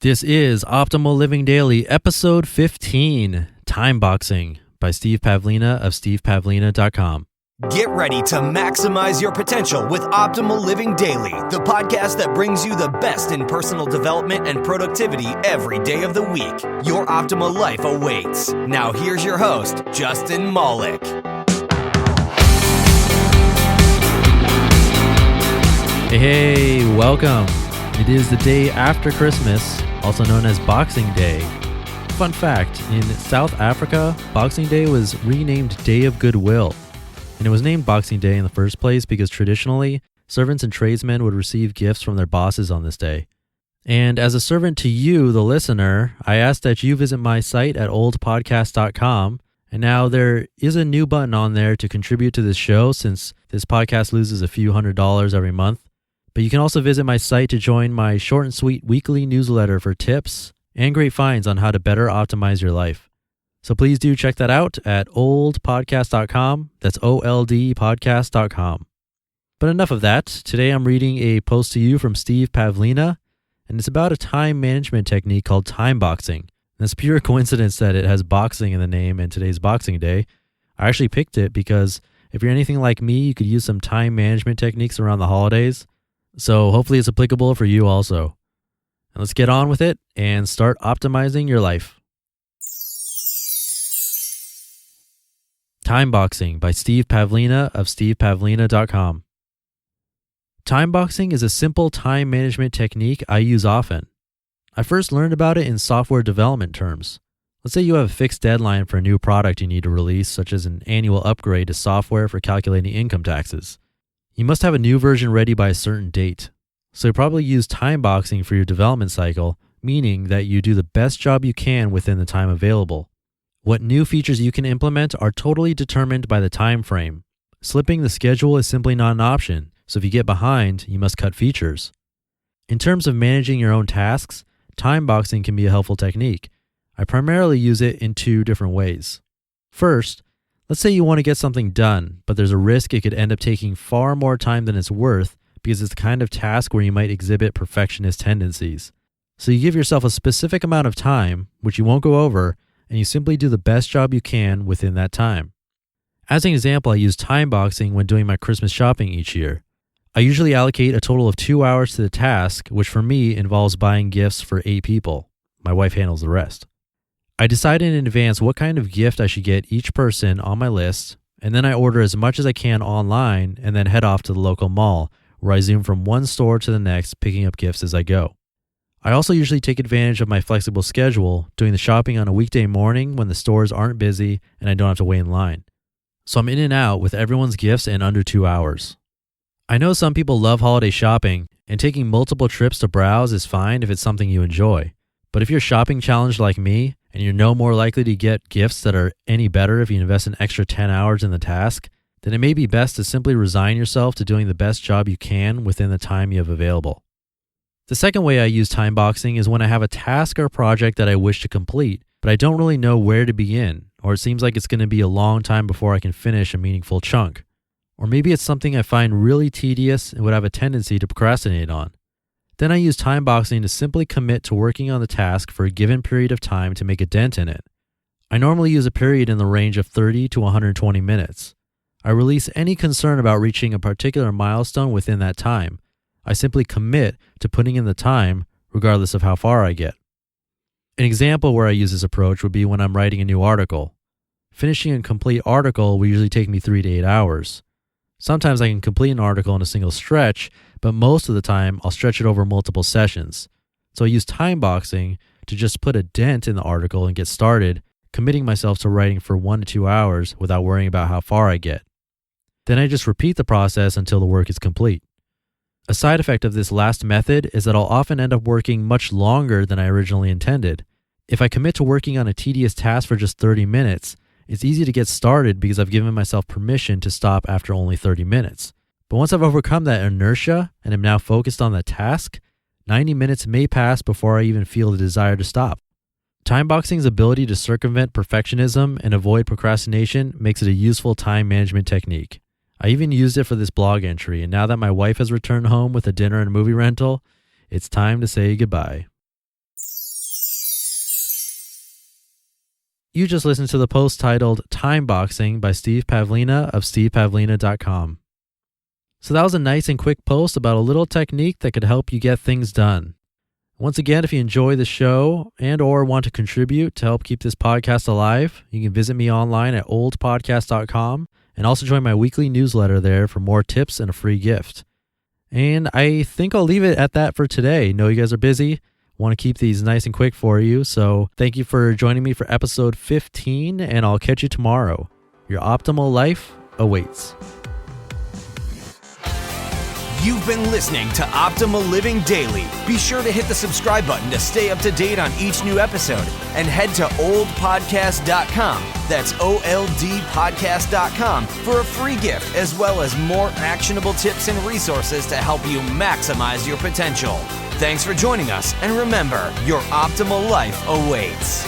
This is Optimal Living Daily, episode 15, Timeboxing by Steve Pavlina of stevepavlina.com. Get ready to maximize your potential with Optimal Living Daily, the podcast that brings you the best in personal development and productivity every day of the week. Your optimal life awaits. Now here's your host, Justin Malik. Hey, welcome. It is the day after Christmas, also known as Boxing Day. Fun fact, in South Africa, Boxing Day was renamed Day of Goodwill. And it was named Boxing Day in the first place because traditionally, servants and tradesmen would receive gifts from their bosses on this day. And as a servant to you, the listener, I ask that you visit my site at oldpodcast.com. And now there is a new button on there to contribute to this show since this podcast loses a few $100s every month. But you can also visit my site to join my short and sweet weekly newsletter for tips and great finds on how to better optimize your life. So please do check that out at oldpodcast.com. That's oldpodcast.com. But enough of that. Today I'm reading a post to you from Steve Pavlina, and it's about a time management technique called timeboxing. And it's pure coincidence that it has boxing in the name and today's Boxing Day. I actually picked it because if you're anything like me, you could use some time management techniques around the holidays. So hopefully it's applicable for you also. And let's get on with it and start optimizing your life. Timeboxing by Steve Pavlina of stevepavlina.com. Timeboxing is a simple time management technique I use often. I first learned about it in software development terms. Let's say you have a fixed deadline for a new product you need to release, such as an annual upgrade to software for calculating income taxes. You must have a new version ready by a certain date. So you probably use timeboxing for your development cycle, meaning that you do the best job you can within the time available. What new features you can implement are totally determined by the time frame. Slipping the schedule is simply not an option, so if you get behind, you must cut features. In terms of managing your own tasks, timeboxing can be a helpful technique. I primarily use it in two different ways. First, let's say you want to get something done, but there's a risk it could end up taking far more time than it's worth because it's the kind of task where you might exhibit perfectionist tendencies. So you give yourself a specific amount of time, which you won't go over, and you simply do the best job you can within that time. As an example, I use timeboxing when doing my Christmas shopping each year. I usually allocate a total of 2 hours to the task, which for me involves buying gifts for 8 people. My wife handles the rest. I decide in advance what kind of gift I should get each person on my list, and then I order as much as I can online and then head off to the local mall, where I zoom from one store to the next, picking up gifts as I go. I also usually take advantage of my flexible schedule, doing the shopping on a weekday morning when the stores aren't busy and I don't have to wait in line. So I'm in and out with everyone's gifts in under 2 hours. I know some people love holiday shopping, and taking multiple trips to browse is fine if it's something you enjoy. But if you're shopping challenged like me, and you're no more likely to get gifts that are any better if you invest an extra 10 hours in the task, then it may be best to simply resign yourself to doing the best job you can within the time you have available. The second way I use timeboxing is when I have a task or project that I wish to complete, but I don't really know where to begin, or it seems like it's going to be a long time before I can finish a meaningful chunk. Or maybe it's something I find really tedious and would have a tendency to procrastinate on. Then I use timeboxing to simply commit to working on the task for a given period of time to make a dent in it. I normally use a period in the range of 30 to 120 minutes. I release any concern about reaching a particular milestone within that time. I simply commit to putting in the time, regardless of how far I get. An example where I use this approach would be when I'm writing a new article. Finishing a complete article will usually take me 3 to 8 hours. Sometimes I can complete an article in a single stretch, but most of the time I'll stretch it over multiple sessions. So I use timeboxing to just put a dent in the article and get started, committing myself to writing for 1 to 2 hours without worrying about how far I get. Then I just repeat the process until the work is complete. A side effect of this last method is that I'll often end up working much longer than I originally intended. If I commit to working on a tedious task for just 30 minutes, it's easy to get started because I've given myself permission to stop after only 30 minutes. But once I've overcome that inertia and am now focused on the task, 90 minutes may pass before I even feel the desire to stop. Timeboxing's ability to circumvent perfectionism and avoid procrastination makes it a useful time management technique. I even used it for this blog entry, and now that my wife has returned home with a dinner and movie rental, it's time to say goodbye. You just listened to the post titled Timeboxing by Steve Pavlina of stevepavlina.com. So that was a nice and quick post about a little technique that could help you get things done. Once again, if you enjoy the show and or want to contribute to help keep this podcast alive, you can visit me online at oldpodcast.com and also join my weekly newsletter there for more tips and a free gift. And I think I'll leave it at that for today. Know you guys are busy. Want to keep these nice and quick for you. So thank you for joining me for episode 15, and I'll catch you tomorrow. Your optimal life awaits. You've been listening to Optimal Living Daily. Be sure to hit the subscribe button to stay up to date on each new episode, and head to oldpodcast.com. That's OLDpodcast.com for a free gift, as well as more actionable tips and resources to help you maximize your potential. Thanks for joining us, and remember, your optimal life awaits.